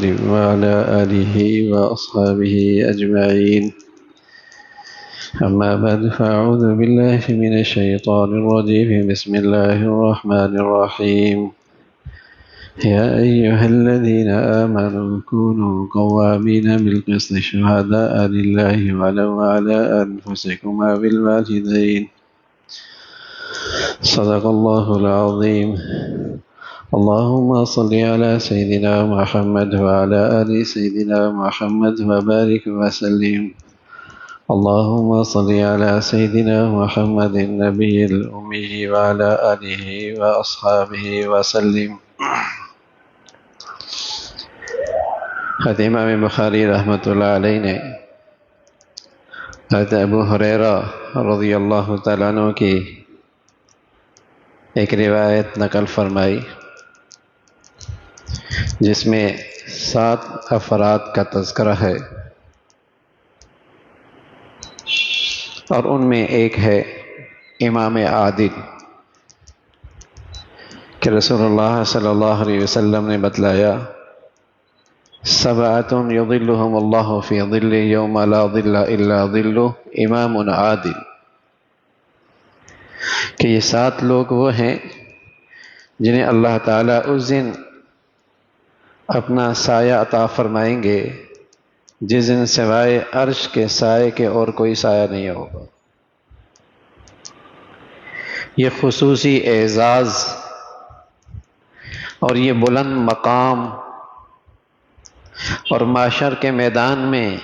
وعلى آله وأصحابه أجمعين. أما بعد فأعوذ بالله من الشيطان الرجيم. بسم الله الرحمن الرحيم. يا أيها الذين آمنوا كونوا قوامين بالقسط شهداء لله ولو على أنفسكم بالوالدين. صدق الله العظيم. اللهم صل على سيدنا محمد وعلى آل سيدنا محمد وبارك وسلم. اللهم صل على سيدنا محمد النبي الأمي وعلى آله وأصحابه وسلم. حضرت امام بخاری رحمۃ اللہ علیہ نے حضرت ابو ہریرہ رضی اللہ تعالیٰ عنہ کی ایک روایت نقل فرمائی جس میں 7 افراد کا تذکرہ ہے، اور ان میں ایک ہے امام عادل، کہ رسول اللہ صلی اللہ علیہ وسلم نے بتلایا 7 یظلهم اللہ فی ظلہ یوم لا ظل الا ظلہ امام عادل، کہ یہ 7 لوگ وہ ہیں جنہیں اللہ تعالیٰ اس دن اپنا سایہ عطا فرمائیں گے جس دن سوائے عرش کے سائے کے اور کوئی سایہ نہیں ہوگا۔ یہ خصوصی اعزاز اور یہ بلند مقام اور معاشر کے میدان میں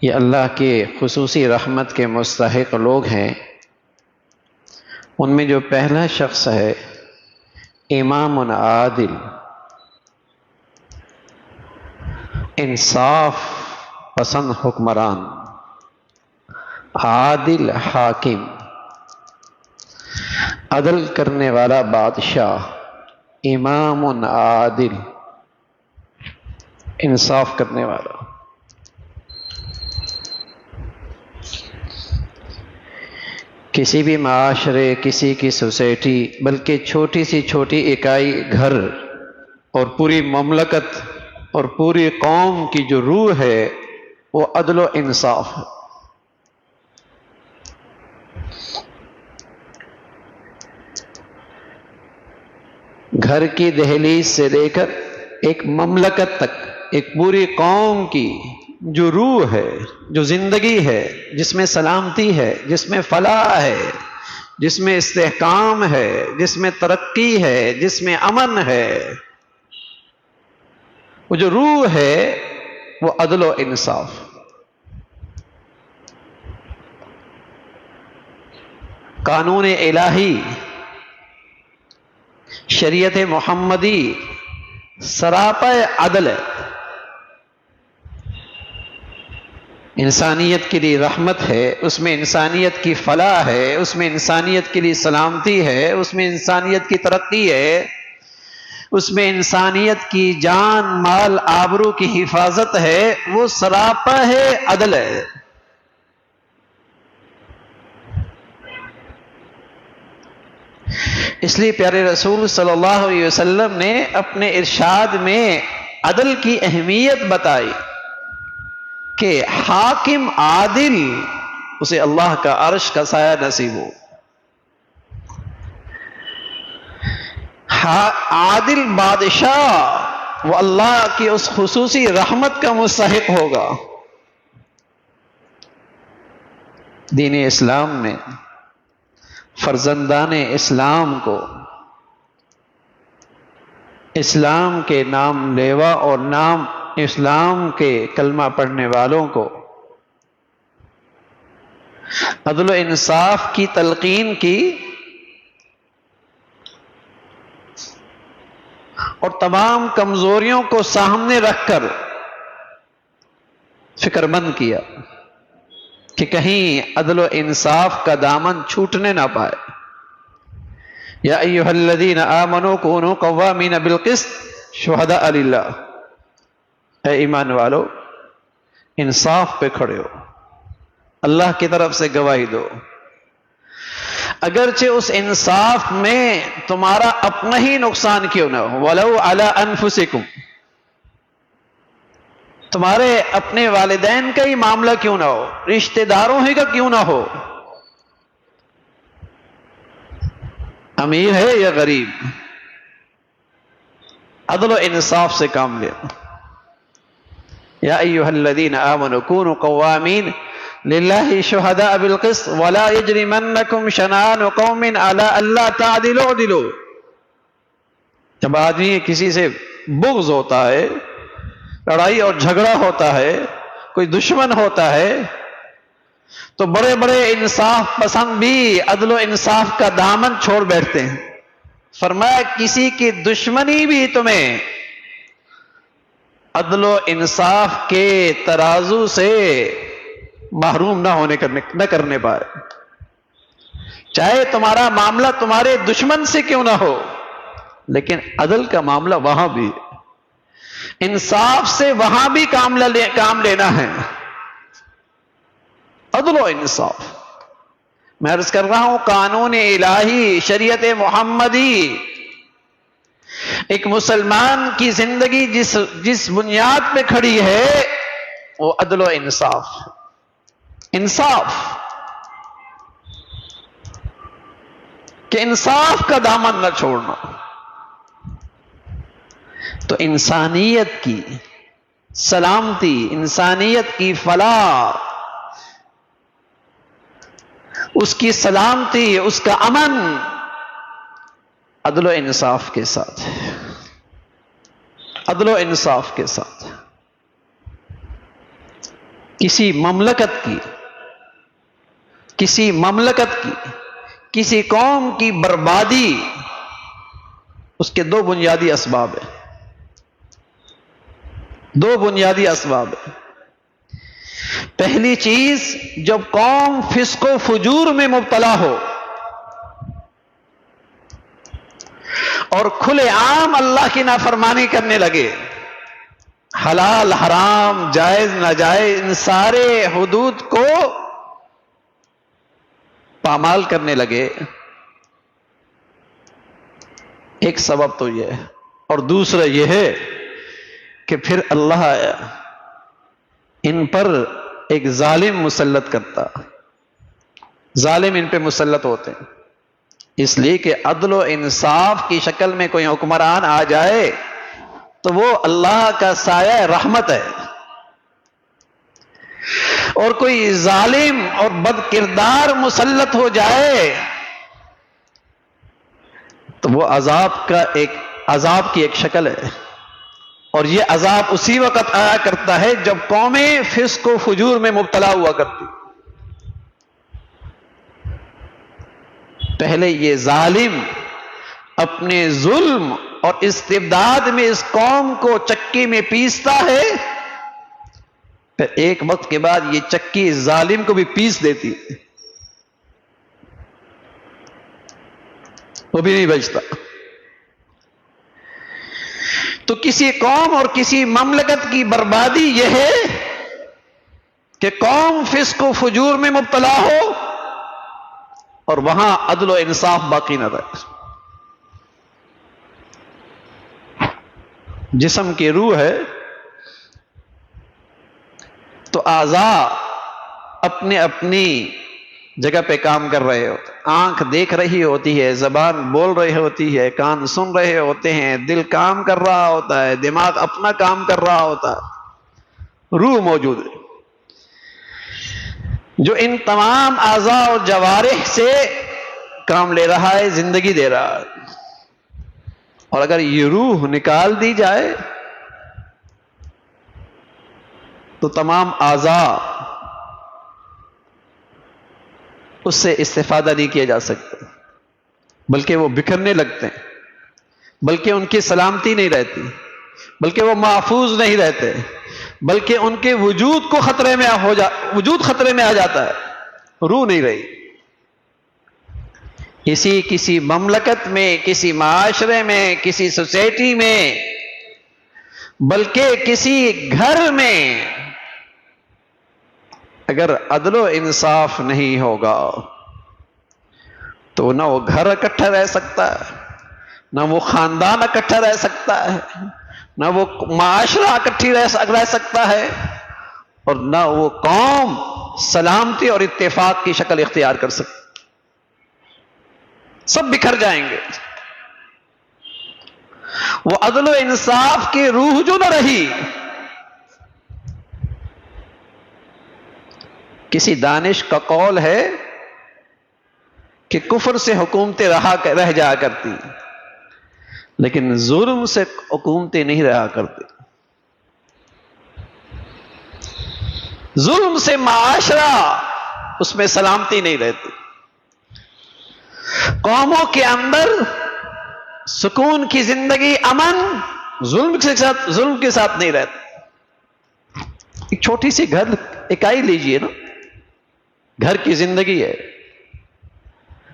یہ اللہ کے خصوصی رحمت کے مستحق لوگ ہیں۔ ان میں جو پہلا شخص ہے امام عادل، انصاف پسند حکمران، عادل حاکم، عدل کرنے والا بادشاہ، امام عادل، انصاف کرنے والا۔ کسی بھی معاشرے، کسی کی سوسائٹی، بلکہ چھوٹی سی چھوٹی اکائی گھر اور پوری مملکت اور پوری قوم کی جو روح ہے وہ عدل و انصاف ہے۔ گھر کی دہلیز سے لے کر ایک مملکت تک، ایک پوری قوم کی جو روح ہے، جو زندگی ہے، جس میں سلامتی ہے، جس میں فلاح ہے، جس میں استحکام ہے، جس میں ترقی ہے، جس میں امن ہے، وہ جو روح ہے وہ عدل و انصاف۔ قانون الہی، شریعت محمدی سراپا عدل ہے، انسانیت کے لیے رحمت ہے، اس میں انسانیت کی فلاح ہے، اس میں انسانیت کے لیے سلامتی ہے، اس میں انسانیت کی ترقی ہے، اس میں انسانیت کی جان مال آبرو کی حفاظت ہے، وہ سراپا ہے عدل ہے۔ اس لیے پیارے رسول صلی اللہ علیہ وسلم نے اپنے ارشاد میں عدل کی اہمیت بتائی کہ حاکم عادل اسے اللہ کا عرش کا سایہ نصیب ہو۔ عادل بادشاہ وہ اللہ کی اس خصوصی رحمت کا مستحق ہوگا۔ دین اسلام نے فرزندان اسلام کو، اسلام کے نام لیوا اور نام اسلام کے کلمہ پڑھنے والوں کو عدل و انصاف کی تلقین کی، اور تمام کمزوریوں کو سامنے رکھ کر فکر مند کیا کہ کہیں عدل و انصاف کا دامن چھوٹنے نہ پائے۔ یا ایھا الذین آمنوا کونوا قوامین بالقسط شہداء للہ، اے ایمان والو انصاف پہ کھڑے ہو، اللہ کی طرف سے گواہی دو، اگرچہ اس انصاف میں تمہارا اپنا ہی نقصان کیوں نہ ہو، وَلَوْ عَلَىٰ أَنفُسِكُمْ، تمہارے اپنے والدین کا ہی معاملہ کیوں نہ ہو، رشتہ داروں ہی کا کیوں نہ ہو، امیر ہے یا غریب، عدل و انصاف سے کام لے۔ یا ایھا الذین آمنوا کونوا قوامین للہ شہداء بالقسط ولا یجرمنکم شنآن قوم علی الا تعدلوا اعدلوا۔ جب آدمی کسی سے بغض ہوتا ہے، لڑائی اور جھگڑا ہوتا ہے، کوئی دشمن ہوتا ہے، تو بڑے بڑے انصاف پسند بھی عدل و انصاف کا دامن چھوڑ بیٹھتے ہیں۔ فرمایا کسی کی دشمنی بھی تمہیں عدل و انصاف کے ترازو سے محروم نہ کرنے پائے، چاہے تمہارا معاملہ تمہارے دشمن سے کیوں نہ ہو، لیکن عدل کا معاملہ وہاں بھی، انصاف سے وہاں بھی کام لینا ہے، عدل و انصاف۔ میں عرض کر رہا ہوں قانون الہی، شریعت محمدی، ایک مسلمان کی زندگی جس بنیاد پہ کھڑی ہے وہ عدل و انصاف، انصاف کہ انصاف کا دامن نہ چھوڑنا۔ تو انسانیت کی سلامتی، انسانیت کی فلاح، اس کی سلامتی، اس کا امن عدل و انصاف کے ساتھ، عدل و انصاف کے ساتھ۔ کسی مملکت کی، کسی قوم کی بربادی، اس کے دو بنیادی اسباب ہیں، دو بنیادی اسباب ہیں۔ پہلی چیز، جب قوم فسق و فجور میں مبتلا ہو اور کھلے عام اللہ کی نافرمانی کرنے لگے، حلال حرام جائز ناجائز ان سارے حدود کو پامال کرنے لگے، ایک سبب تو یہ ہے، اور دوسرا یہ ہے کہ پھر اللہ ان پر ایک ظالم مسلط کرتا، ظالم ان پہ مسلط ہوتے ہیں، اس لیے کہ عدل و انصاف کی شکل میں کوئی حکمران آ جائے تو وہ اللہ کا سایہ رحمت ہے، اور کوئی ظالم اور بد کردار مسلط ہو جائے تو وہ عذاب کی ایک شکل ہے، اور یہ عذاب اسی وقت آیا کرتا ہے جب قومیں فسق و فجور میں مبتلا ہوا کرتی۔ پہلے یہ ظالم اپنے ظلم اور استبداد میں اس قوم کو چکی میں پیستا ہے، پھر ایک وقت کے بعد یہ چکی اس ظالم کو بھی پیس دیتی، وہ بھی نہیں بچتا۔ تو کسی قوم اور کسی مملکت کی بربادی یہ ہے کہ قوم فسق و فجور میں مبتلا ہو اور وہاں عدل و انصاف باقی نہ رہے۔ جسم کی روح ہے تو اعضاء اپنے اپنی جگہ پہ کام کر رہے ہوتے، آنکھ دیکھ رہی ہوتی ہے، زبان بول رہی ہوتی ہے، کان سن رہے ہوتے ہیں، دل کام کر رہا ہوتا ہے، دماغ اپنا کام کر رہا ہوتا ہے، روح موجود ہے جو ان تمام اعضاء اور جوارح سے کام لے رہا ہے، زندگی دے رہا ہے۔ اور اگر یہ روح نکال دی جائے تو تمام اعضاء اس سے استفادہ نہیں کیا جا سکتا، بلکہ وہ بکھرنے لگتے ہیں، بلکہ ان کی سلامتی نہیں رہتی، بلکہ وہ محفوظ نہیں رہتے، بلکہ ان کے وجود خطرے میں آ جاتا ہے، روح نہیں رہی۔ کسی مملکت میں، کسی معاشرے میں، کسی سوسائٹی میں، بلکہ کسی گھر میں اگر عدل و انصاف نہیں ہوگا تو نہ وہ گھر اکٹھا رہ سکتا ہے، نہ وہ خاندان اکٹھا رہ سکتا ہے، نہ وہ معاشرہ اکٹھی رہ سکتا ہے، اور نہ وہ قوم سلامتی اور اتفاق کی شکل اختیار کر سکتی، سب بکھر جائیں گے۔ وہ عدل و انصاف کی روح جو نہ رہی، کسی دانش کا قول ہے کہ کفر سے حکومتیں رہ جا کرتی، لیکن ظلم سے حکومتیں نہیں رہا کرتی، ظلم سے معاشرہ اس میں سلامتی نہیں رہتی، قوموں کے اندر سکون کی زندگی، امن ظلم کے ساتھ نہیں رہتا۔ ایک چھوٹی سی گھر اکائی لیجئے نا، گھر کی زندگی ہے،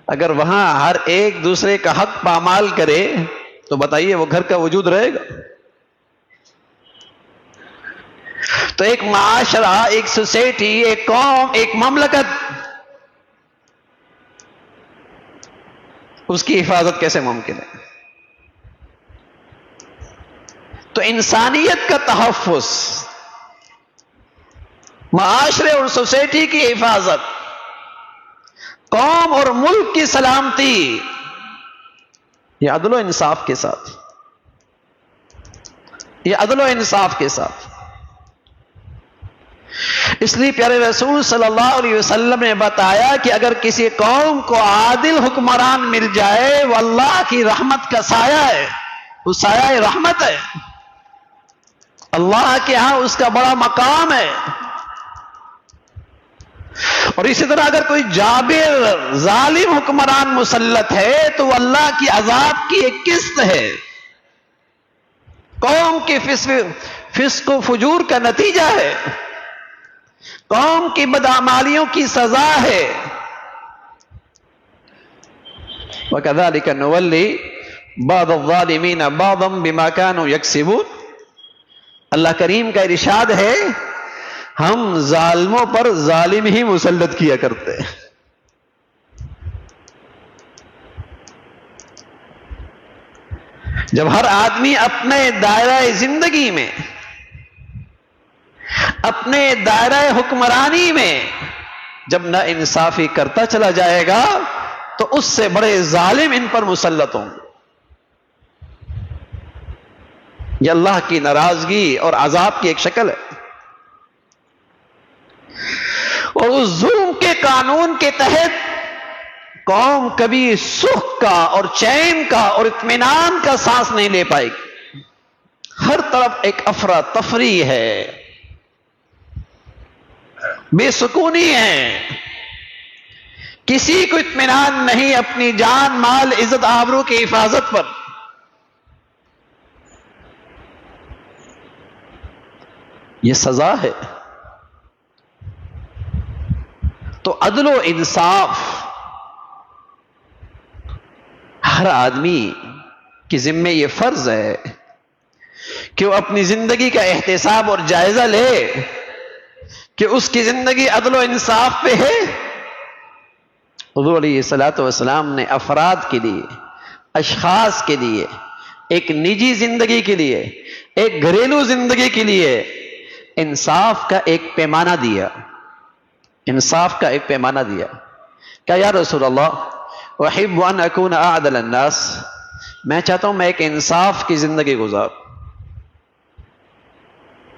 اگر وہاں ہر ایک دوسرے کا حق پامال کرے تو بتائیے وہ گھر کا وجود رہے گا؟ تو ایک معاشرہ، ایک سوسائٹی، ایک قوم، ایک مملکت، اس کی حفاظت کیسے ممکن ہے؟ تو انسانیت کا تحفظ، معاشرے اور سوسائٹی کی حفاظت، قوم اور ملک کی سلامتی، یہ عدل و انصاف کے ساتھ، یہ عدل و انصاف کے ساتھ۔ اس لیے پیارے رسول صلی اللہ علیہ وسلم نے بتایا کہ اگر کسی قوم کو عادل حکمران مل جائے، وہ اللہ کی رحمت کا سایہ ہے، وہ سایہ رحمت ہے، اللہ کے ہاں اس کا بڑا مقام ہے۔ اور اسی طرح اگر کوئی جابر ظالم حکمران مسلط ہے تو وہ اللہ کی عذاب کی ایک قسط ہے، قوم کے فسق و فجور کا نتیجہ ہے، قوم کی بدعمالیوں کی سزا ہے۔ وَكَذَلِكَ نُوَلِّي بَعْضَ الظَّالِمِينَ بَعْضًا بِمَا كَانُوا يَكْسِبُونَ۔ اللہ کریم کا ارشاد ہے، ہم ظالموں پر ظالم ہی مسلط کیا کرتے ہیں۔ جب ہر آدمی اپنے دائرہ زندگی میں، اپنے دائرہ حکمرانی میں جب نا انصافی کرتا چلا جائے گا تو اس سے بڑے ظالم ان پر مسلط ہوں گے۔ یہ اللہ کی ناراضگی اور عذاب کی ایک شکل ہے، اور اس ظلم کے قانون کے تحت قوم کبھی سکھ کا اور چین کا اور اطمینان کا سانس نہیں لے پائے گی۔ ہر طرف ایک افراتفری ہے، بے سکونی ہے، کسی کو اطمینان نہیں اپنی جان، مال، عزت، آبرو کی حفاظت پر۔ یہ سزا ہے۔ تو عدل و انصاف ہر آدمی کی ذمہ یہ فرض ہے کہ وہ اپنی زندگی کا احتساب اور جائزہ لے کہ اس کی زندگی عدل و انصاف پہ ہے۔ حضور علیہ الصلوۃ والسلام نے افراد کے لیے، اشخاص کے لیے، ایک نجی زندگی کے لیے، ایک گھریلو زندگی کے لیے انصاف کا ایک پیمانہ دیا، انصاف کا ایک پیمانہ دیا۔ کہ یا رسول اللہ احب ان اکون اعدل الناس، میں چاہتا ہوں میں ایک انصاف کی زندگی گزاروں،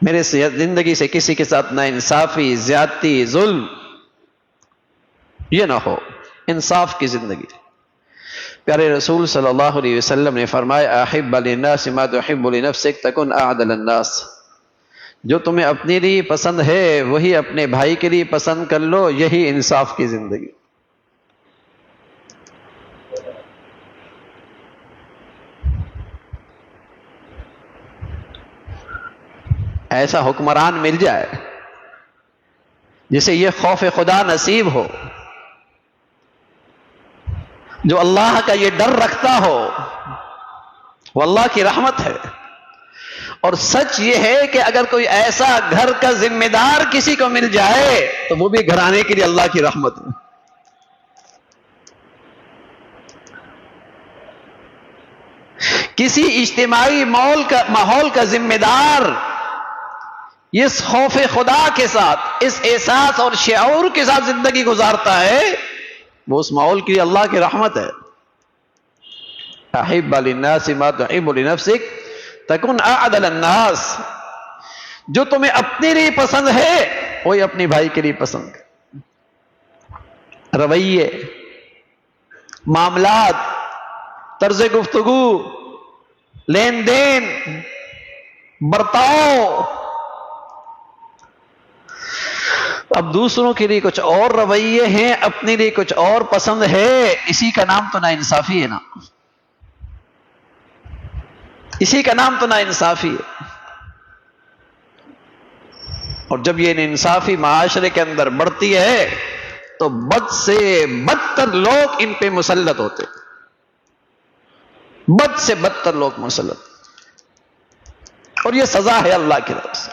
میرے زندگی سے کسی کے ساتھ نہ انصافی، زیادتی، ظلم یہ نہ ہو، انصاف کی زندگی۔ پیارے رسول صلی اللہ علیہ وسلم نے فرمایا احب للناس ما تحب لنفسک تکن اعدل الناس، جو تمہیں اپنے لیے پسند ہے وہی اپنے بھائی کے لیے پسند کر لو، یہی انصاف کی زندگی۔ ایسا حکمران مل جائے جسے یہ خوف خدا نصیب ہو، جو اللہ کا یہ ڈر رکھتا ہو، وہ اللہ کی رحمت ہے۔ اور سچ یہ ہے کہ اگر کوئی ایسا گھر کا ذمہ دار کسی کو مل جائے تو وہ بھی گھرانے کے لیے اللہ کی رحمت ہے۔ کسی اجتماعی ماحول کا ذمہ دار اس خوف خدا کے ساتھ، اس احساس اور شعور کے ساتھ زندگی گزارتا ہے، وہ اس ماحول کی اللہ کی رحمت ہے۔ احب للناس ما تحب لنفسک تکن اعدل الناس، جو تمہیں اپنے لیے پسند ہے وہی اپنے بھائی کے لیے پسند ہے۔ رویے، معاملات، طرز گفتگو، لین دین، برتاؤ، اب دوسروں کے لیے کچھ اور رویے ہیں، اپنے لیے کچھ اور پسند ہے، اسی کا نام تو ناانصافی ہے نا، اسی کا نام تو ناانصافی ہے۔ اور جب یہ انصافی معاشرے کے اندر بڑھتی ہے تو بد سے بدتر لوگ ان پہ مسلط ہوتے، بد سے بدتر لوگ مسلط، اور یہ سزا ہے اللہ کی طرف سے۔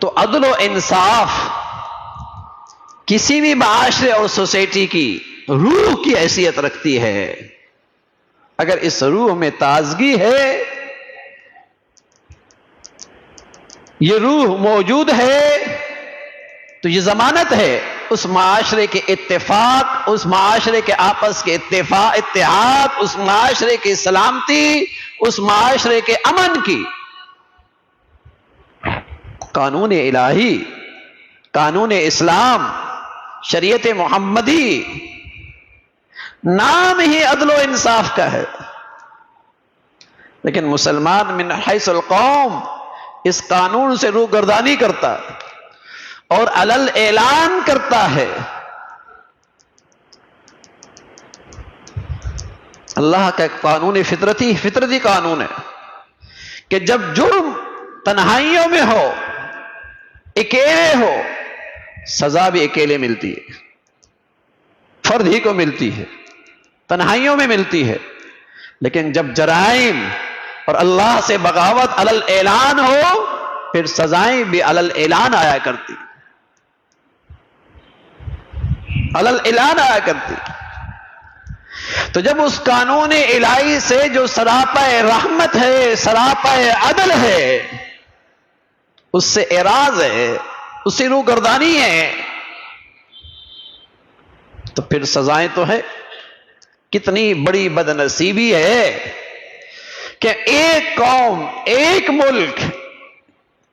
تو عدل و انصاف کسی بھی معاشرے اور سوسائٹی کی روح کی حیثیت رکھتی ہے۔ اگر اس روح میں تازگی ہے، یہ روح موجود ہے، تو یہ ضمانت ہے اس معاشرے کے اتفاق، اس معاشرے کے آپس کے اتحاد، اس معاشرے کی سلامتی، اس معاشرے کے امن کی۔ قانون الہی، قانون اسلام، شریعت محمدی نام ہی عدل و انصاف کا ہے، لیکن مسلمان من حیث القوم اس قانون سے روگردانی کرتا اور علل اعلان کرتا ہے۔ اللہ کا ایک قانون فطرتی قانون ہے کہ جب جرم تنہائیوں میں ہو، اکیلے ہو، سزا بھی اکیلے ملتی ہے، فرد ہی کو ملتی ہے، تنہائیوں میں ملتی ہے۔ لیکن جب جرائم اور اللہ سے بغاوت علل اعلان ہو، پھر سزائیں بھی علل اعلان آیا کرتی، علل اعلان آیا کرتی۔ تو جب اس قانون الہی سے جو سراپا رحمت ہے، سراپا عدل ہے، اس سے اعراض ہے، اس سے روگردانی ہے، تو پھر سزائیں تو ہے۔ کتنی بڑی بدنصیبی ہے کہ ایک قوم، ایک ملک،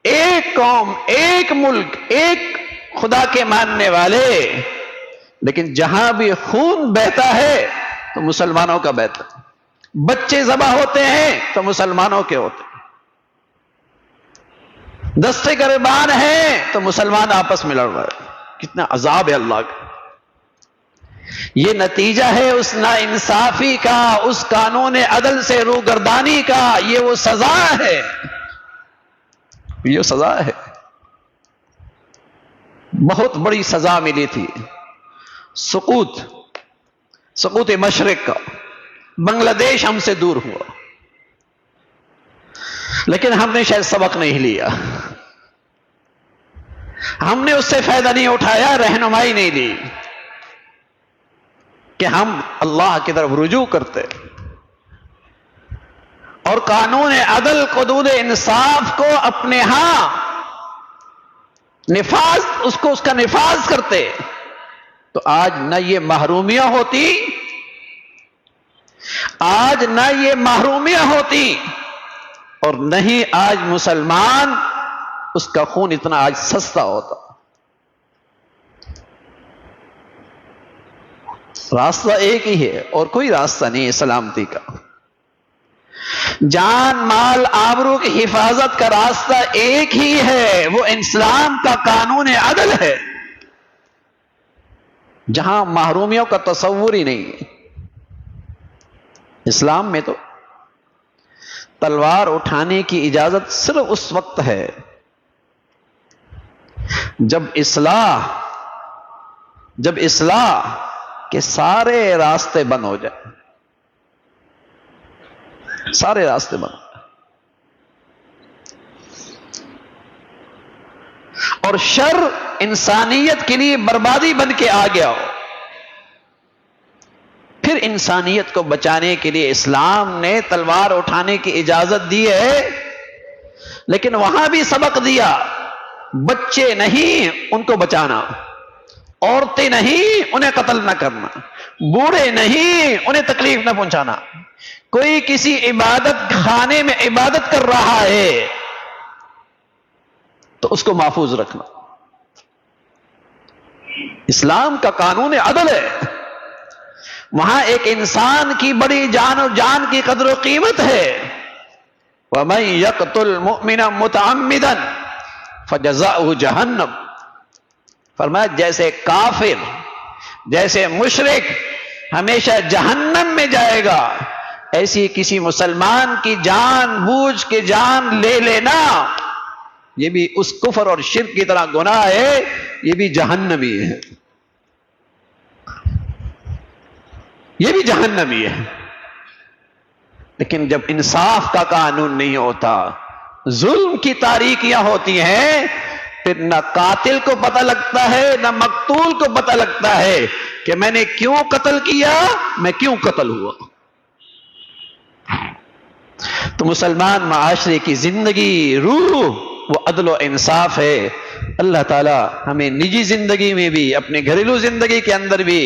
ایک قوم، ایک ملک، ایک خدا کے ماننے والے، لیکن جہاں بھی خون بہتا ہے تو مسلمانوں کا بہتا ہے، بچے ذبح ہوتے ہیں تو مسلمانوں کے ہوتے ہیں، دستے گریبان ہیں تو مسلمان آپس میں لڑ رہے ہیں۔ کتنا عذاب ہے اللہ کا۔ یہ نتیجہ ہے اس ناانصافی کا، اس قانون عدل سے روگردانی کا، یہ وہ سزا ہے، یہ سزا ہے۔ بہت بڑی سزا ملی تھی سقوط مشرق کا، بنگلہ دیش ہم سے دور ہوا، لیکن ہم نے شاید سبق نہیں لیا، ہم نے اس سے فائدہ نہیں اٹھایا، رہنمائی نہیں لی کہ ہم اللہ کی طرف رجوع کرتے اور قانون عدل، حدود انصاف کو اپنے ہاں نفاذ، اس کا نفاذ کرتے، تو آج نہ یہ محرومیاں ہوتی، آج نہ یہ محرومیاں ہوتی، اور نہ ہی آج مسلمان اس کا خون اتنا آج سستا ہوتا۔ راستہ ایک ہی ہے اور کوئی راستہ نہیں ہے سلامتی کا۔ جان مال آبرو کی حفاظت کا راستہ ایک ہی ہے، وہ اسلام کا قانون عدل ہے، جہاں محرومیوں کا تصور ہی نہیں ہے۔ اسلام میں تو تلوار اٹھانے کی اجازت صرف اس وقت ہے جب اصلاح کے سارے راستے بند ہو جائیں، سارے راستے بند ہو جائیں، اور شر انسانیت کے لیے بربادی بن کے آ گیا ہو، انسانیت کو بچانے کے لیے اسلام نے تلوار اٹھانے کی اجازت دی ہے، لیکن وہاں بھی سبق دیا، بچے نہیں ان کو بچانا، عورتیں نہیں انہیں قتل نہ کرنا، بوڑھے نہیں انہیں تکلیف نہ پہنچانا، کوئی کسی عبادت خانے میں عبادت کر رہا ہے تو اس کو محفوظ رکھنا۔ اسلام کا قانون عدل ہے، وہاں ایک انسان کی بڑی جان اور جان کی قدر و قیمت ہے۔ وَمَن يَقْتُلْ مُؤْمِنًا مُتَعَمِّدًا فَجَزَاؤُهُ جَهَنَّمُ، فرمایا جیسے کافر، جیسے مشرک ہمیشہ جہنم میں جائے گا، ایسی کسی مسلمان کی جان بوجھ کے جان لے لینا یہ بھی اس کفر اور شرک کی طرح گناہ ہے، یہ بھی جہنمی ہے، یہ بھی جہنمی ہے۔ لیکن جب انصاف کا قانون نہیں ہوتا، ظلم کی تاریکیاں ہوتی ہیں، پھر نہ قاتل کو پتہ لگتا ہے نہ مقتول کو پتہ لگتا ہے کہ میں نے کیوں قتل کیا، میں کیوں قتل ہوا۔ تو مسلمان معاشرے کی زندگی روح وہ عدل و انصاف ہے۔ اللہ تعالی ہمیں نجی زندگی میں بھی، اپنے گھریلو زندگی کے اندر بھی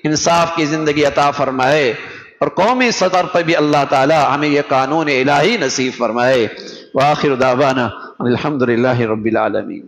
انصاف کی زندگی عطا فرمائے، اور قومی سطح پر بھی اللہ تعالی ہمیں یہ قانون الہی نصیب فرمائے۔ وآخر دعوانا الحمدللہ رب العالمین۔